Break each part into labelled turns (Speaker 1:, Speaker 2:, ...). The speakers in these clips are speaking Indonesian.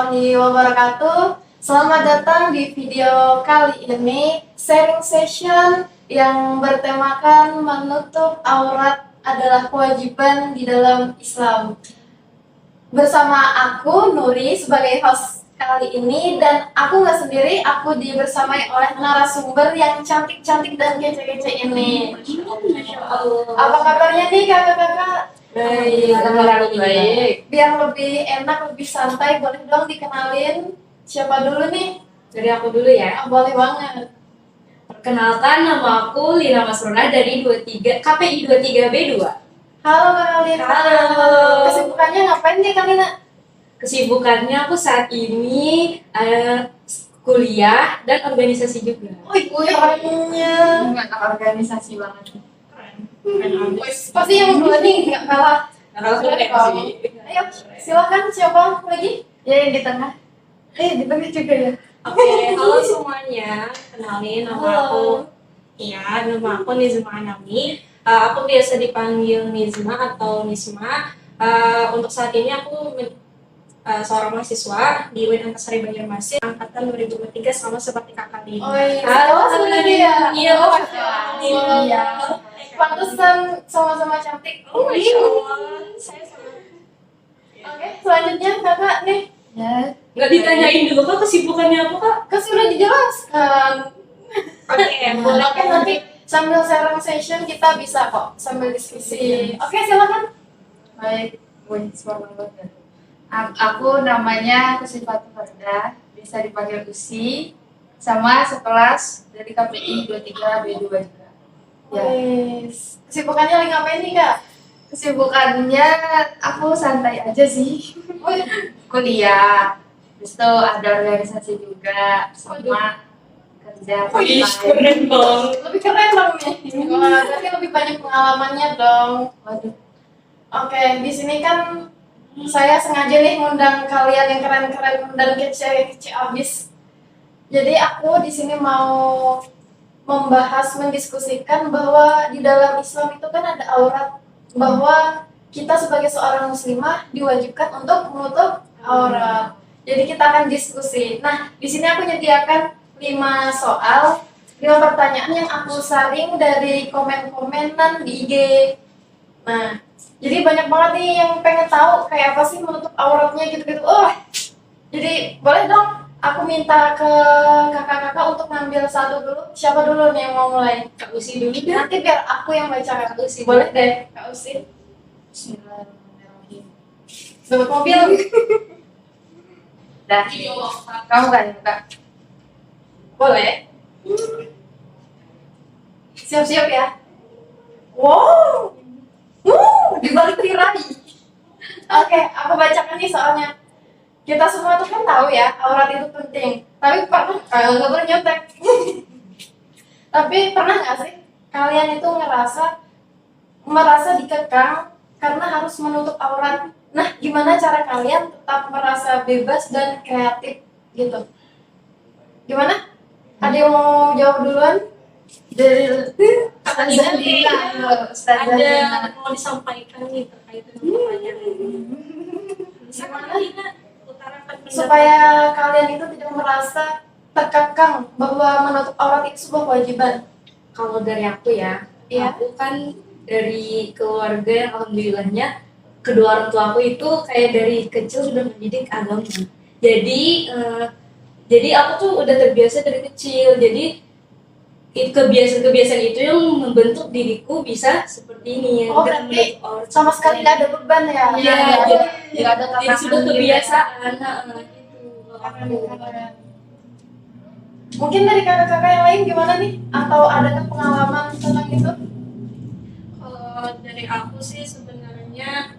Speaker 1: warahmatullahi wabarakatuh. Selamat datang di video kali ini, sharing session yang bertemakan menutup aurat adalah kewajiban di dalam Islam. Bersama aku, Nuri, sebagai host kali ini, dan aku nggak sendiri, aku dibersamai oleh narasumber yang cantik-cantik dan kece-kece ini. Apa kabarnya nih kakak-kakak?
Speaker 2: Baik, alhamdulillah baik.
Speaker 1: Biar lebih enak, lebih santai, boleh dong dikenalin siapa dulu nih?
Speaker 2: Dari aku dulu ya.
Speaker 1: Boleh banget.
Speaker 2: Perkenalkan, nama aku Lina Masrona dari KPI 23B2.
Speaker 1: Halo Kak Lina.
Speaker 2: Halo.
Speaker 1: Kesibukannya ngapain nih Kak Lina?
Speaker 2: Kesibukannya aku saat ini kuliah dan organisasi juga.
Speaker 1: Wih, kerennya.
Speaker 3: Anak organisasi banget.
Speaker 1: Pasti yang dua nih nggak kalah.
Speaker 2: Kalau
Speaker 1: Ayo, silakan siapa lagi?
Speaker 3: Ya yang di tengah.
Speaker 1: Di tengah juga ya.
Speaker 2: Oke, halo semuanya. Kenalin nama
Speaker 1: Halo.
Speaker 2: nama aku Nizma Anami. Aku biasa dipanggil Nizma atau Nisma. Untuk saat ini aku seorang mahasiswa di UIN Antasari Banjarmasin angkatan 2023 sama seperti kakak Lina.
Speaker 1: Oh iya, halo sebenarnya ya.
Speaker 2: Iya,
Speaker 1: Iya. Pantesan sama-sama cantik.
Speaker 2: Oh, Masya Allah. Saya
Speaker 1: Oke, selanjutnya kakak nih.
Speaker 3: Ya.
Speaker 2: nggak ditanyain dulu kak kesibukannya apa kak?
Speaker 1: Kan sudah dijelaskan.
Speaker 2: Oke,
Speaker 1: Boleh kan nanti sambil sharing session kita bisa kok sambil diskusi. Oke, silakan.
Speaker 3: Baik. Wih, suara banget. Aku namanya Kusifat Farda, bisa dipanggil Usi, sama sekelas dari KPI 23B2 juga. Ya.
Speaker 1: Yes. Kesibukannya lagi ngapain nih kak?
Speaker 3: Kesibukannya aku santai aja sih.
Speaker 1: Wih,
Speaker 3: Kuliah. Terus itu ada organisasi juga sama kerja.
Speaker 2: Wih,
Speaker 3: part-time.
Speaker 2: keren banget.
Speaker 1: lebih keren dong nih. Wah, berarti lebih banyak pengalamannya dong.
Speaker 3: Waduh.
Speaker 1: Oke, di sini kan saya sengaja nih ngundang kalian yang keren-keren dan kece-kece abis. Jadi aku di sini mau mendiskusikan bahwa di dalam Islam itu kan ada aurat, bahwa kita sebagai seorang muslimah diwajibkan untuk menutup aurat. Jadi kita akan diskusi. Nah, di sini aku menyediakan 5 soal, 5 pertanyaan yang aku saring dari komen-komenan di IG. Nah, jadi banyak banget nih yang pengen tahu kayak apa sih menutup auratnya gitu-gitu. Jadi boleh dong aku minta ke kakak-kakak untuk ngambil satu dulu. Siapa dulu nih yang mau mulai?
Speaker 2: Kak Usi dulu deh.
Speaker 1: Nanti biar aku yang baca Kak
Speaker 2: Usi.
Speaker 1: Boleh deh, Kak Usi.
Speaker 3: Bismillahirrahmanirrahim.
Speaker 1: Dapat mobil.
Speaker 3: Dah. Kamu kan Kak?
Speaker 1: Boleh. Siap-siap ya. Wow. Dibalik tirai. Oke, aku bacakan nih soalnya. Kita semua tuh kan tahu ya, aurat itu penting. Tapi pernah, nggak boleh nyontek. Tapi pernah nggak sih kalian itu merasa dikekang karena harus menutup aurat? Nah, gimana cara kalian tetap merasa bebas dan kreatif gitu? Gimana? Ada yang mau jawab duluan? Dari
Speaker 3: Ustazah Lina. Ustazah Lina.
Speaker 2: Ada mau disampaikan nih terkait dengan pertanyaan ini.
Speaker 1: Gimana?
Speaker 2: Lina, utarakan pendapat.
Speaker 1: Supaya kalian itu tidak merasa terkekang bahwa menutup aurat itu sebuah kewajiban.
Speaker 2: Kalau dari aku ya,
Speaker 1: Iya.
Speaker 2: aku kan dari keluarga yang alhamdulillahnya kedua orang tua aku itu kayak dari kecil sudah mendidik agama. Jadi aku tuh udah terbiasa dari kecil. Jadi kebiasaan-kebiasaan itu yang membentuk diriku bisa seperti ini ya.
Speaker 1: Oh, berarti sama sekali nggak ada beban ya?
Speaker 2: Iya,
Speaker 3: Nggak ada
Speaker 2: jadi sudah
Speaker 3: tekanan
Speaker 2: kebiasaan.
Speaker 1: Mungkin dari kakak-kakak yang lain gimana nih? Atau adakah pengalaman tentang itu?
Speaker 2: Kalau dari aku sih sebenarnya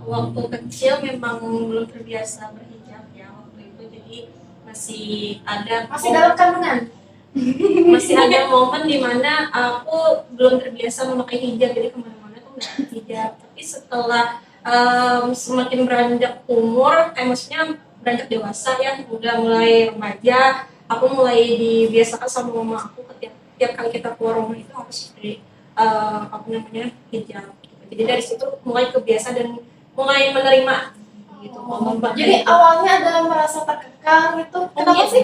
Speaker 2: waktu kecil memang belum terbiasa berhijab ya waktu itu, jadi
Speaker 1: Masih dalam kandungan?
Speaker 2: masih ada momen dimana aku belum terbiasa memakai hijab, jadi kemana-mana tuh nggak pakai hijab. Tapi setelah semakin beranjak umur, maksudnya beranjak dewasa ya, udah mulai remaja, aku mulai dibiasakan sama mama aku tiap kali kita keluar rumah itu harus dari hijab. Jadi dari situ mulai kebiasa dan mulai menerima gitu.
Speaker 1: Jadi awalnya adalah merasa terkekang gitu. Kenapa
Speaker 2: Iya.
Speaker 1: sih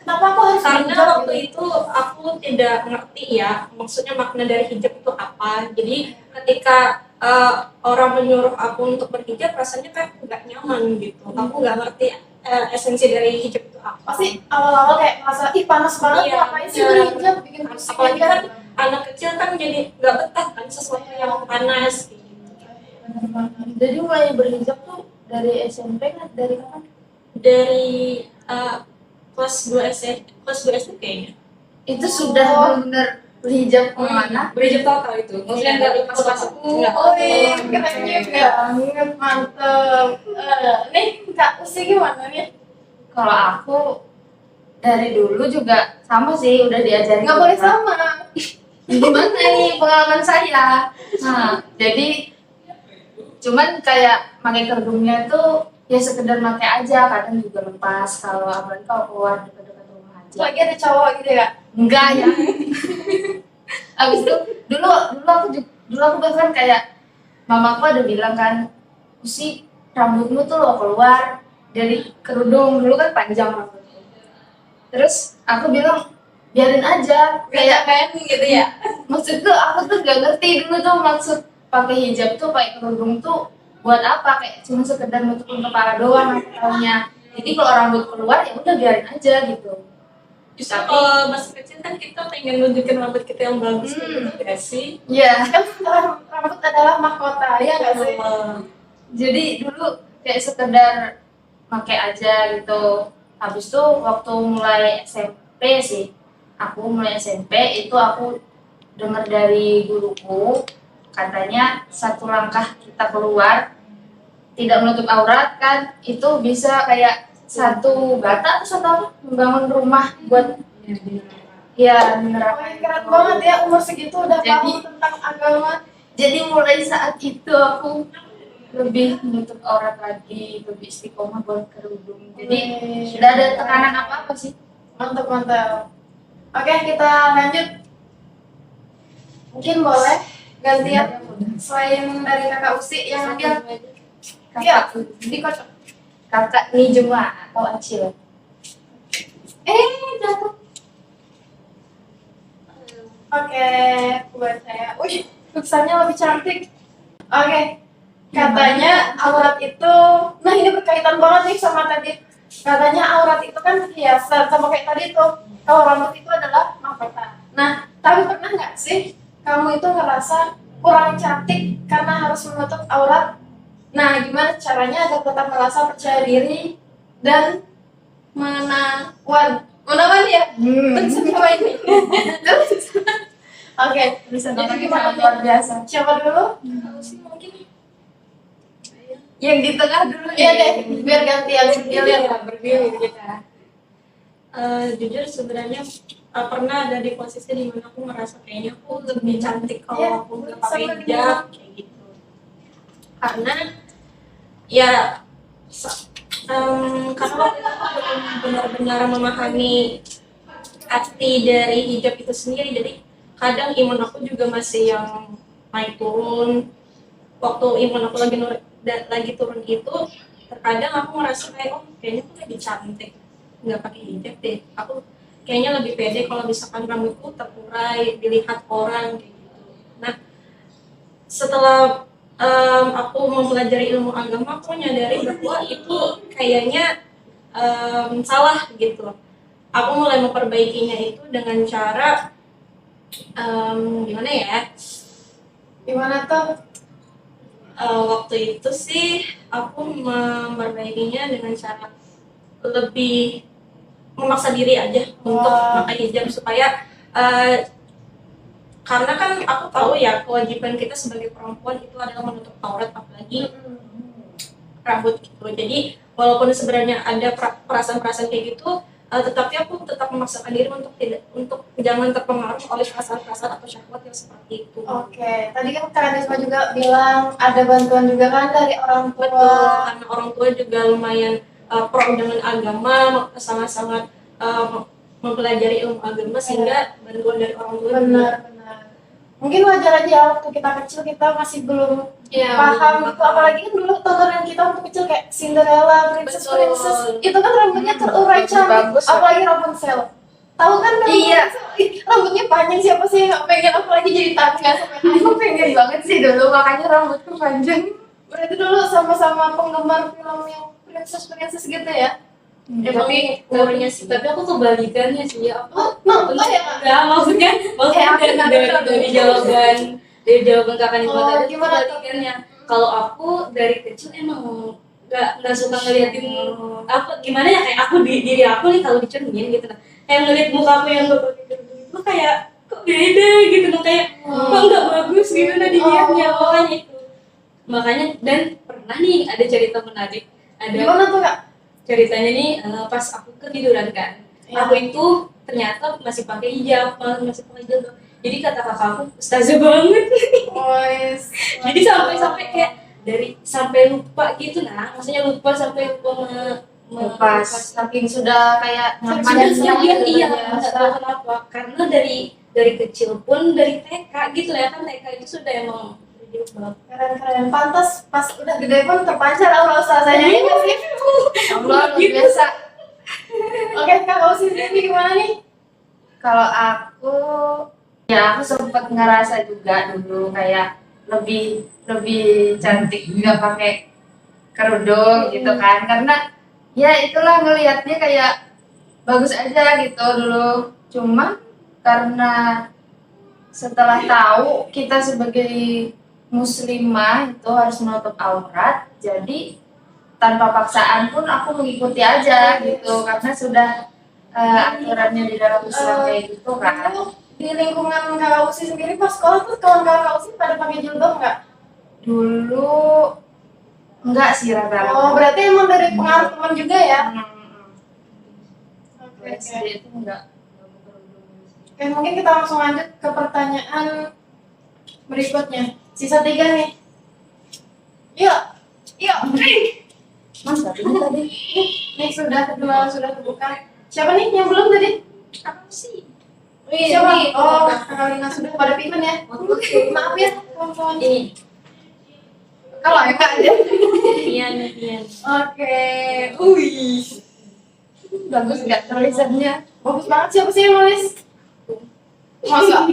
Speaker 1: kenapa aku harus
Speaker 2: Karena
Speaker 1: berhijab
Speaker 2: waktu
Speaker 1: gitu?
Speaker 2: itu aku tidak ngerti ya maksudnya makna dari hijab itu apa. Jadi ketika orang menyuruh aku untuk berhijab rasanya kayak nggak nyaman gitu. Aku nggak ngerti esensi dari hijab itu apa.
Speaker 1: Pasti awal-awal kayak merasa ih panas banget,
Speaker 2: Iya,
Speaker 1: ngapain sih
Speaker 2: benar.
Speaker 1: berhijab, bikin pusing
Speaker 2: Apalagi
Speaker 1: aja.
Speaker 2: kan anak kecil kan jadi nggak betah kan sesuatu yang panas gitu.
Speaker 3: Jadi mulai berhijab tuh dari SMP kan, dari kapan?
Speaker 2: Dari kelas 2 SD, kelas 2 SD kayaknya.
Speaker 3: Itu sudah benar berhijab kemana?
Speaker 2: Berhijab total itu. Maksudnya
Speaker 3: Iya,
Speaker 2: nggak
Speaker 3: dari
Speaker 2: lepas masuk. Nggak.
Speaker 1: Oh iya, keren juga, mantep. Nih Kak Usi gimana nih?
Speaker 3: Kalau aku dari dulu juga sama sih, udah diajarin.
Speaker 1: Nggak boleh sama.
Speaker 3: Gimana nih pengalaman saya? Nah, jadi cuman kayak pakai kerudungnya tuh ya sekedar pakai aja, kadang juga lepas kalau apalagi kalau keluar dekat-dekat rumah aja.
Speaker 1: Lagi ada cowok gitu ya?
Speaker 3: Enggak ya. Abis itu dulu aku bahkan kayak mamaku ada bilang kan, Usi rambutmu tuh lo keluar dari kerudung, dulu kan panjang rambutku. Terus aku bilang biarin aja, kayak
Speaker 1: Kayak gitu ya?
Speaker 3: maksudku aku tuh gak ngerti dulu tuh maksud pakai hijab tuh pakai kerudung tuh buat apa, kayak cuma sekedar nutupin kepala doang aku taunya. Jadi kalau rambut keluar ya udah biarin aja gitu.
Speaker 2: Justru kalau masih kecil kan kita pengen nunjukin rambut kita yang bagus gitu gak sih?
Speaker 3: Iya.
Speaker 1: Kan rambut adalah mahkota, ya nggak sih?
Speaker 3: Jadi dulu kayak sekedar pakai aja gitu. Habis itu waktu mulai SMP sih, aku mulai SMP itu aku dengar dari guruku katanya satu langkah kita keluar tidak menutup aurat kan itu bisa kayak satu bata atau satu apa membangun rumah buat ya
Speaker 1: Oh,
Speaker 3: menerapkan
Speaker 1: keren banget ya, umur segitu udah
Speaker 3: Jadi-
Speaker 1: paham tentang agama.
Speaker 3: Jadi mulai saat itu aku lebih menutup aurat lagi, lebih istiqomah buat kerudung. Jadi tidak ada tekanan apa-apa sih.
Speaker 1: Mantap, mantap. Oke, kita lanjut. Mungkin boleh gantian selain dari kakak Usi yang ambil. Iya, dikocok.
Speaker 3: Kakak Nijma atau Acil.
Speaker 1: Jatuh. Oke, buat saya. Wih, lukisannya lebih cantik. Oke, katanya aurat itu, nah ini berkaitan banget nih sama tadi. Katanya aurat itu kan hiasan, sama kayak tadi tuh. Kalau rambut itu adalah mahkota. Nah, tapi pernah nggak sih kamu itu ngerasa kurang cantik karena harus menutup aurat? Nah, gimana caranya agar tetap merasa percaya diri dan menawan ya? Terus siapa ini? Oke,
Speaker 3: Bisa
Speaker 1: jadi
Speaker 3: banget
Speaker 1: gimana
Speaker 3: sangat luar biasa.
Speaker 1: siapa dulu?
Speaker 2: Sih mungkin
Speaker 3: Yang di tengah dulu
Speaker 1: Iya deh, biar gantian bergilir.
Speaker 3: bergilir kita.
Speaker 2: jujur sebenarnya pernah ada di posisi dimana aku ngerasa kayaknya aku lebih cantik kalau
Speaker 1: Iya,
Speaker 2: aku nggak pakai
Speaker 1: sama
Speaker 2: hijab kayak gitu. Karena ya karena waktu itu aku belum benar-benar memahami arti dari hijab itu sendiri, jadi kadang imun aku juga masih yang naik turun. Waktu imun aku lagi turun itu, terkadang aku ngerasa kayak kayaknya aku lebih cantik nggak pakai hijab deh. Aku kayaknya lebih pede kalau misalkan rambutku terurai dilihat orang kayak gitu. Nah, setelah aku mempelajari ilmu agama, aku menyadari bahwa itu kayaknya salah gitu. Aku mulai memperbaikinya itu dengan cara gimana ya?
Speaker 1: Gimana tuh?
Speaker 2: Waktu itu sih aku memperbaikinya dengan cara lebih memaksa diri aja untuk pakai hijab supaya karena kan aku tahu ya kewajiban kita sebagai perempuan itu adalah menutup aurat apalagi rambut gitu. Jadi walaupun sebenarnya ada perasaan-perasaan kayak gitu, tetapi aku tetap memaksakan diri untuk jangan terpengaruh oleh perasaan-perasaan atau syahwat yang seperti itu.
Speaker 1: Oke, tadi kan Kak Risma juga bilang ada bantuan juga kan dari orang tua.
Speaker 2: Betul, karena orang tua juga lumayan pro dengan agama, sangat-sangat mempelajari ilmu agama sehingga bantuan dari orang tua juga
Speaker 1: Benar, benar. mungkin wajar aja waktu kita kecil kita masih belum
Speaker 2: Iya,
Speaker 1: paham
Speaker 2: belum
Speaker 1: gitu, apalagi kan dulu tontonan kita waktu kecil kayak Cinderella, Princess
Speaker 2: Betul.
Speaker 1: Princess itu kan rambutnya terurai cantik,
Speaker 3: Bagus,
Speaker 1: apalagi Rapunzel. Tahu kan
Speaker 3: Iya.
Speaker 1: Rapunzel? Ih, rambutnya panjang, siapa sih yang gak pengen apalagi jadi tangga sampai naik.
Speaker 3: Aku pengen banget sih dulu, makanya rambutku panjang.
Speaker 1: Berarti dulu sama-sama penggemar film yang Princess Princess gitu ya?
Speaker 2: Emang umurnya sih, tapi aku kebalikannya sih ya. Aku
Speaker 1: Oh ya?
Speaker 2: enggak, maksudnya dari jawaban kakak Nima
Speaker 1: Oh,
Speaker 2: tadi
Speaker 1: gimana tuh?
Speaker 2: kebalikannya. Kalau aku dari kecil emang nggak suka ngeliatin apa gimana ya, kayak aku diri aku nih kalau dicermin gitu nah, kayak ngeliat muka aku yang gak pakai kerudung itu kayak kok beda gitu nah, kayak kok nggak bagus gitu nah dilihatnya. Makanya dan pernah nih ada cerita menarik, ada
Speaker 1: Gimana tuh kak?
Speaker 2: ceritanya nih pas aku ketiduran kan,
Speaker 1: Ya.
Speaker 2: aku itu ternyata masih pakai hijab, masih pakai hijab. Jadi kata kakakku, ustazah banget.
Speaker 1: Boys.
Speaker 2: Jadi sampai kayak dari sampai lupa gitu nah, maksudnya lupa sampai lupa
Speaker 3: Pas saking sudah kayak
Speaker 2: sudah
Speaker 3: nyamannya
Speaker 2: sebagian
Speaker 3: gitu,
Speaker 2: iya
Speaker 3: biasa.
Speaker 2: nggak tahu kenapa, karena dari kecil pun dari TK gitu ya kan, TK itu sudah emang jilbab.
Speaker 1: Keren-keren. Pantas pas udah gede pun terpancar aura ustazahnya ini sih.
Speaker 3: Allah, luar biasa.
Speaker 1: Oke, kak kamu sendiri gimana nih?
Speaker 3: Kalau aku, ya aku sempat ngerasa juga dulu kayak lebih lebih cantik nggak pakai kerudung gitu kan, karena ya itulah ngelihatnya kayak bagus aja gitu dulu. Cuma karena setelah tahu kita sebagai muslimah itu harus menutup aurat, jadi tanpa paksaan pun aku mengikuti aja gitu, karena sudah aturannya di dalam Islam kayak gitu kan.
Speaker 1: Dulu di lingkungan Kak Usi sendiri pas sekolah tuh kawan-kawan Kak Usi pada pakai jilbab nggak?
Speaker 3: Dulu enggak sih rata-rata.
Speaker 1: Oh, berarti emang dari pengaruh teman juga ya? Oke,
Speaker 3: SD
Speaker 1: oke.
Speaker 3: itu enggak.
Speaker 1: Oke, mungkin kita langsung lanjut ke pertanyaan berikutnya. Sisa 3 nih. Yuk, yuk.
Speaker 3: Mas tapi tadi
Speaker 1: Nih sudah terbuka. Siapa nih yang belum tadi?
Speaker 2: Apa sih?
Speaker 1: Siapa? Oh, Karolina sudah pada pimen ya. Maaf ya, teman-teman.
Speaker 2: Ini
Speaker 1: Kalau ya kak aja.
Speaker 2: Ian.
Speaker 1: Oke, wih,
Speaker 3: bagus enggak tulisannya?
Speaker 1: bagus banget. Siapa sih yang nulis? Masa?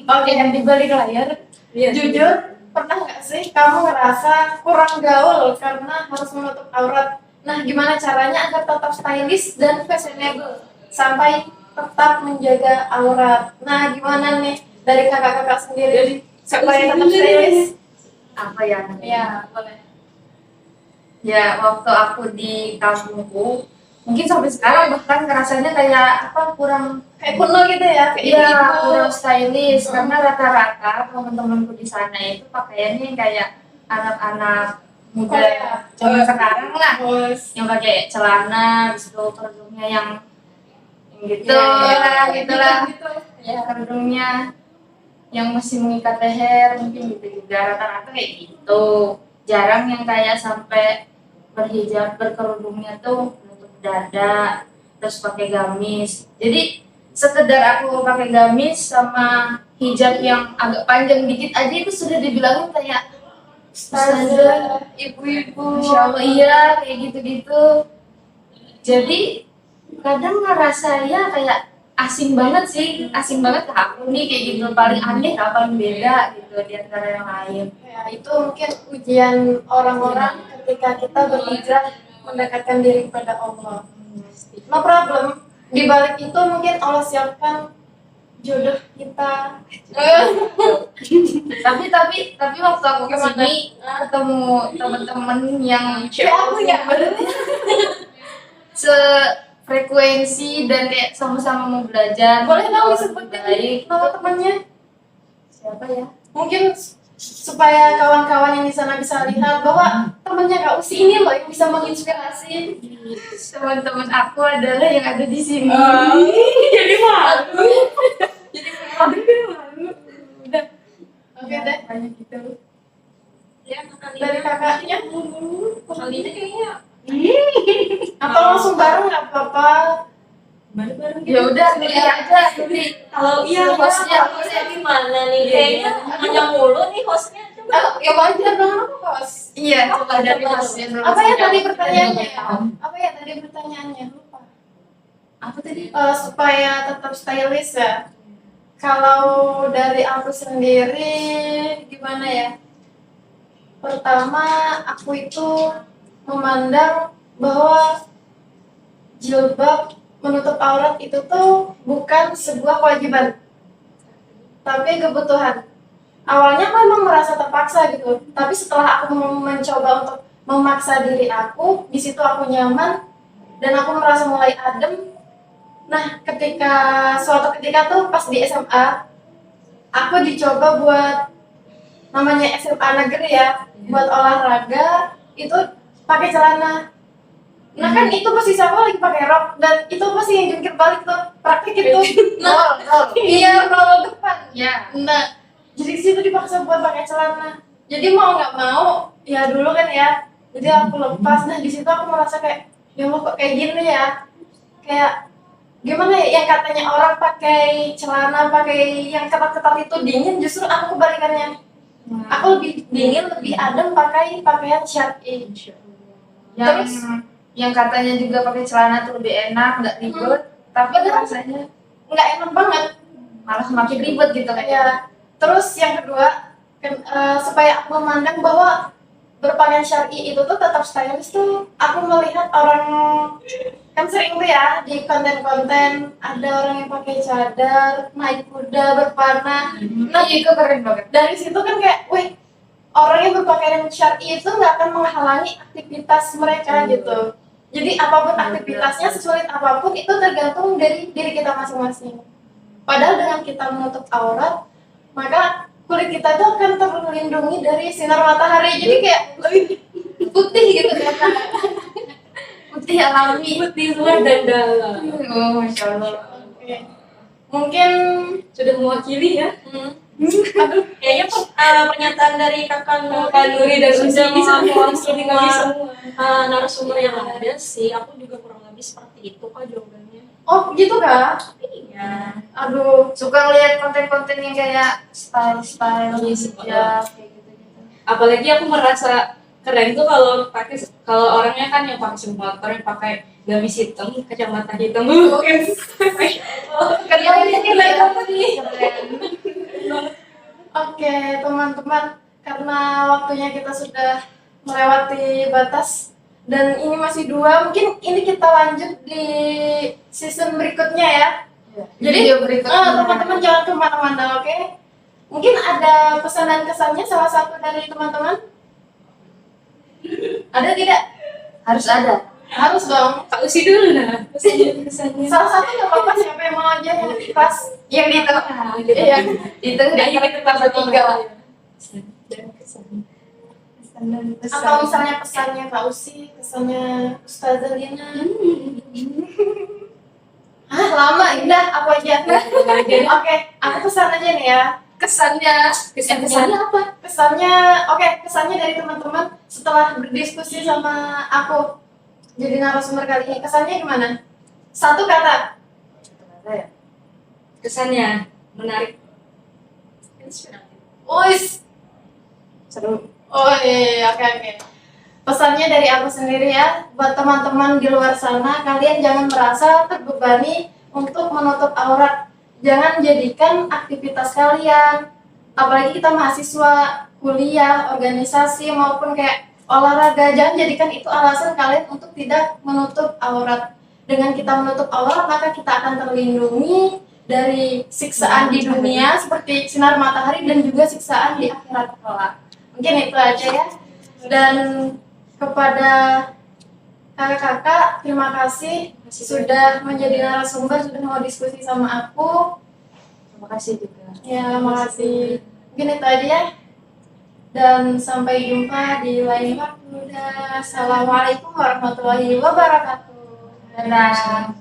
Speaker 1: Oke,
Speaker 3: Yang di balik layar.
Speaker 2: Iya.
Speaker 1: jujur, pernah nggak sih kamu ngerasa kurang gaul karena harus menutup aurat? Nah, gimana caranya agar tetap stylish dan fashionable sampai tetap menjaga aurat? Nah, gimana nih dari kakak-kakak sendiri supaya tetap stylish?
Speaker 3: Apa yang
Speaker 1: Ya, boleh.
Speaker 3: ya waktu aku di kampungku, mungkin sampai sekarang bahkan ngerasanya kayak apa, kurang,
Speaker 1: Kayak kuno gitu ya, kayak
Speaker 3: iya
Speaker 1: ibu-ibu.
Speaker 3: kurang stylish, karena rata-rata teman-temanku di sana itu pakaiannya kayak anak-anak muda
Speaker 1: Korea.
Speaker 3: zaman sekarang lah,
Speaker 1: Terus,
Speaker 3: yang pakai celana, habis itu kerudungnya yang gitu
Speaker 1: ya,
Speaker 3: lah, gitulah,
Speaker 1: gitu.
Speaker 3: ya kerudungnya yang masih mengikat leher, mungkin gitu juga rata-rata kayak gitu. Jarang yang kayak sampai berhijab, berkerudungnya tuh menutup dada terus pakai gamis. Jadi sekedar aku pakai gamis sama hijab yang agak panjang dikit aja itu sudah dibilangin kayak ustazah,
Speaker 1: Ibu-ibu.
Speaker 3: Masya Allah, iya kayak gitu-gitu. Jadi kadang ngerasa ya kayak asing banget sih, asing banget ke aku nih kayak gitu, paling aneh lah, paling beda gitu di antara yang lain.
Speaker 1: Ya, itu mungkin ujian orang-orang ketika kita berhijrah mendekatkan diri kepada Allah. No problem. Di balik itu mungkin Allah siapkan jodoh kita.
Speaker 3: Tapi waktu aku kesini ketemu temen-temen yang
Speaker 1: Kayak aku ya.
Speaker 3: sefrekuensi dan kayak sama-sama mau belajar.
Speaker 1: Boleh dong
Speaker 3: lebih
Speaker 1: disebutin
Speaker 3: baik.
Speaker 1: nama temannya?
Speaker 3: Siapa ya?
Speaker 1: Mungkin supaya kawan-kawan yang di sana bisa lihat bahwa temannya Kak Usi ini loh yang bisa menginspirasi.
Speaker 3: Teman-teman aku adalah yang ada di sini.
Speaker 2: Jadi malu.
Speaker 1: Udah. Oke deh.
Speaker 3: Banyak gitu.
Speaker 2: Ya,
Speaker 1: Dari kakaknya
Speaker 2: kali ini kayaknya
Speaker 1: atau langsung bareng nggak apa-apa.
Speaker 2: baru
Speaker 3: Ya udah, Luli aja, Luli.
Speaker 2: Kalau iya
Speaker 3: Hostnya.
Speaker 2: hostnya gimana nih? Kayaknya nanya mulu nih hostnya. Coba.
Speaker 1: Ya wajar dong, aku host.
Speaker 3: Iya, coba dari
Speaker 2: Coba.
Speaker 3: hostnya dulu.
Speaker 1: Apa ya tadi
Speaker 3: Kita
Speaker 1: pertanyaannya?
Speaker 3: juga tahu.
Speaker 1: Apa ya tadi pertanyaannya? Lupa.
Speaker 3: Apa tadi?
Speaker 1: Supaya tetap stylish ya. Kalau dari aku sendiri gimana ya? Pertama, aku itu memandang bahwa jilbab menutup aurat itu tuh bukan sebuah kewajiban, tapi kebutuhan. Awalnya aku emang merasa terpaksa gitu, tapi setelah aku mencoba untuk memaksa diri aku, di situ aku nyaman dan aku merasa mulai adem. Nah, suatu ketika tuh pas di SMA, aku dicoba buat namanya SMA negeri ya, buat olahraga itu pakai celana. Nah kan itu posisi aku lagi pakai rok dan itu pasti yang jungkir balik tuh praktik itu. Nah, iya roll depan.
Speaker 3: Ya.
Speaker 1: Nah, jadi di situ dipaksa buat pakai celana. Jadi mau nggak mau, ya dulu kan ya. Jadi aku lepas. Nah di situ aku merasa kayak, ya Allah kok kayak gini ya. Kayak gimana ya? Yang katanya orang pakai celana, pakai yang ketat-ketat itu dingin, justru aku kebalikannya. Aku lebih dingin, lebih adem pakai pakaian syar'i.
Speaker 3: Yang
Speaker 1: Terus?
Speaker 3: yang katanya juga pakai celana tuh lebih enak, nggak ribet, tapi
Speaker 1: Bener.
Speaker 3: rasanya
Speaker 1: Nggak enak banget.
Speaker 3: malah makin ribet gitu kayak.
Speaker 1: Ya, terus yang kedua, supaya aku memandang bahwa berpakaian syar'i itu tuh tetap stylish tuh, aku melihat orang kan sering tuh ya di konten-konten ada orang yang pakai cadar, naik kuda, berpanah.
Speaker 3: Nah, itu keren banget.
Speaker 1: Dari situ kan kayak, wih, orang yang berpakaian syar'i itu nggak akan menghalangi aktivitas mereka gitu. Jadi apapun aktivitasnya, sesulit apapun itu tergantung dari diri kita masing-masing. Padahal dengan kita menutup aurat, maka kulit kita itu akan terlindungi dari sinar matahari. Jadi kayak lebih putih gitu kan.
Speaker 3: Putih alami.
Speaker 2: Putih luar dan dalam.
Speaker 3: Oh, masya Allah.
Speaker 1: Oke. Mungkin
Speaker 2: Sudah mewakili ya.
Speaker 1: aduh,
Speaker 2: Kayaknya pernyataan dari kakak
Speaker 4: Kak Nuri dan Uci
Speaker 2: sudah
Speaker 4: bisa
Speaker 2: mewakili
Speaker 4: mewakili
Speaker 2: semua
Speaker 4: semua.
Speaker 2: narasumber yang ada sih. Aku juga kurang lebih seperti itu kak jawabannya.
Speaker 1: oh gitu kah?
Speaker 2: Iya.
Speaker 1: Aduh,
Speaker 3: Suka ngeliat konten-konten yang kayak style-style hijab kayak gitu-gitu.
Speaker 4: Apalagi aku merasa keren tuh kalau orangnya kan yang pakai motor, yang pakai gamis hitam, kacamata hitam.
Speaker 1: kenapa ini lagi apa nih?
Speaker 3: Keren.
Speaker 1: Oke, teman-teman, karena waktunya kita sudah melewati batas dan ini masih 2, mungkin ini kita lanjut di season berikutnya ya. Jadi,
Speaker 3: Video berikutnya.
Speaker 1: teman-teman jangan kemana-mana, oke? Mungkin ada pesan dan kesannya salah satu dari teman-teman? Ada tidak?
Speaker 3: Harus ada.
Speaker 1: Harus dong.
Speaker 4: Kak Uci dulu nah. Kesannya.
Speaker 1: Salah satu nggak apa-apa, siapa yang mau aja yang pas yang di tengah. Iya.
Speaker 3: Di tengah
Speaker 4: Ayo kita tambah 3. Dan kesan.
Speaker 3: pesan dan pesan.
Speaker 1: Atau misalnya pesannya Kak Uci, pesannya Ustazah Lina. Hah, lama, indah, aku aja. Oke, aku pesan aja nih ya.
Speaker 3: kesannya.
Speaker 4: Kesannya
Speaker 1: Apa? Kesannya dari teman-teman setelah berdiskusi sama aku jadi narasumber kali ini. Kesannya gimana? 1 kata.
Speaker 3: Ya.
Speaker 4: Kesannya menarik.
Speaker 1: Uis.
Speaker 3: Seru.
Speaker 1: Oh iya, oke. Pesannya dari aku sendiri ya, buat teman-teman di luar sana, kalian jangan merasa terbebani untuk menutup aurat. Jangan jadikan aktivitas kalian, apalagi kita mahasiswa, kuliah, organisasi, maupun kayak olahraga, jangan jadikan itu alasan kalian untuk tidak menutup aurat. Dengan kita menutup aurat, maka kita akan terlindungi dari siksaan di dunia, seperti sinar matahari, dan juga siksaan di akhirat kelak. Mungkin itu aja ya. Dan kepada kakak-kakak, terima kasih sudah menjadi narasumber, sudah mau diskusi sama aku.
Speaker 3: Terima kasih juga.
Speaker 1: Ya, makasih. Mungkin itu aja ya. Dan sampai jumpa di lain waktu. Assalamualaikum warahmatullahi wabarakatuh.
Speaker 3: Dadah.